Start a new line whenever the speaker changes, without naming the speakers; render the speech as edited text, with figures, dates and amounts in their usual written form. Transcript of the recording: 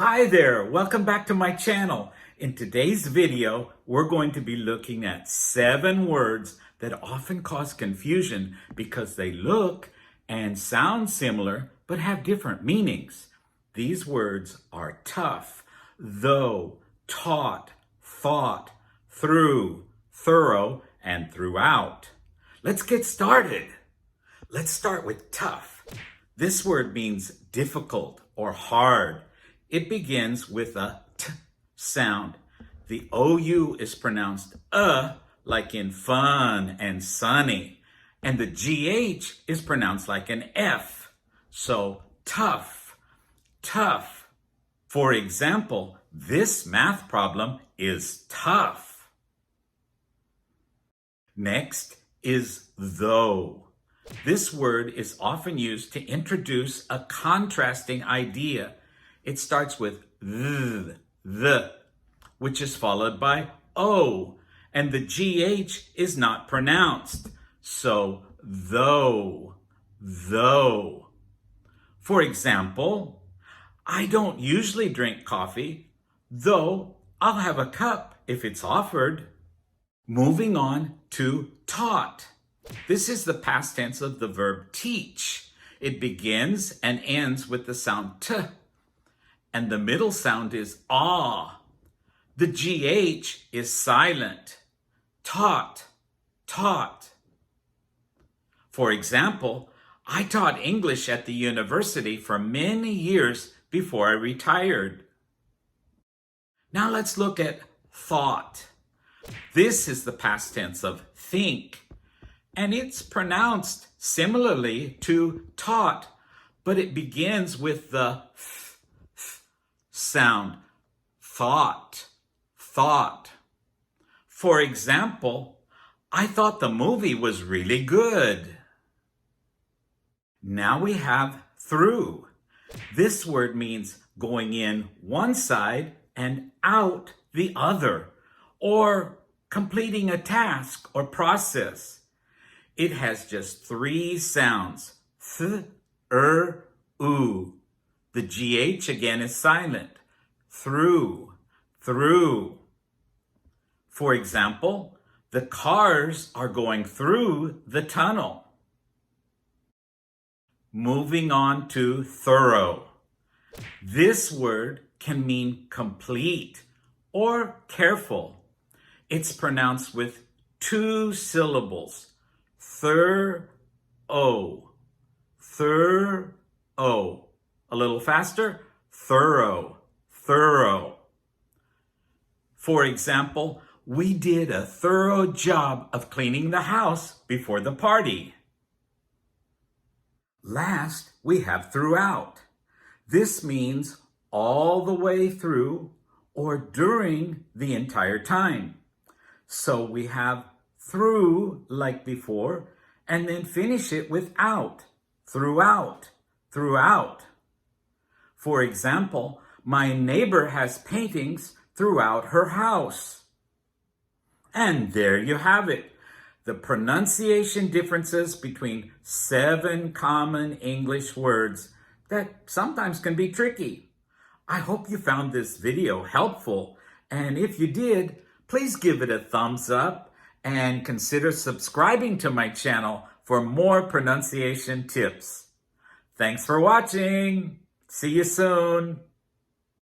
Hi there, welcome back to my channel. In today's video, we're going to be looking at 7 words that often cause confusion because they look and sound similar but have different meanings. These words are tough, though, taught, thought, through, thorough, and throughout. Let's get started. Let's start with tough. This word means difficult or hard. It begins with a t sound. The OU is pronounced like in fun and sunny. And the GH is pronounced like an F. So tough, tough. For example, this math problem is tough. Next is though. This word is often used to introduce a contrasting idea. It starts with the, which is followed by O, and the GH is not pronounced. So, though. For example, I don't usually drink coffee, though I'll have a cup if it's offered. Moving on to taught. This is the past tense of the verb teach. It begins and ends with the sound t, and the middle sound is ah. The GH is silent. Taught, taught. For example, I taught English at the university for many years before I retired. Now let's look at thought. This is the past tense of think, and it's pronounced similarly to taught, but it begins with the sound. Thought, thought. For example, I thought the movie was really good. Now we have through. This word means going in one side and out the other, or completing a task or process. It has just 3 sounds, th, u. The GH again is silent. Through, through. For example, the cars are going through the tunnel. Moving on to thorough. This word can mean complete or careful. It's pronounced with 2 syllables. Thorough. Thorough. A little faster. Thorough. Thorough. For example, we did a thorough job of cleaning the house before the party. Last, we have throughout. This means all the way through or during the entire time. So we have through like before, and then finish it with out. Throughout, throughout. For example, my neighbor has paintings throughout her house. And there you have it. The pronunciation differences between 7 common English words that sometimes can be tricky. I hope you found this video helpful, and if you did, please give it a thumbs up and consider subscribing to my channel for more pronunciation tips. Thanks for watching. See you soon.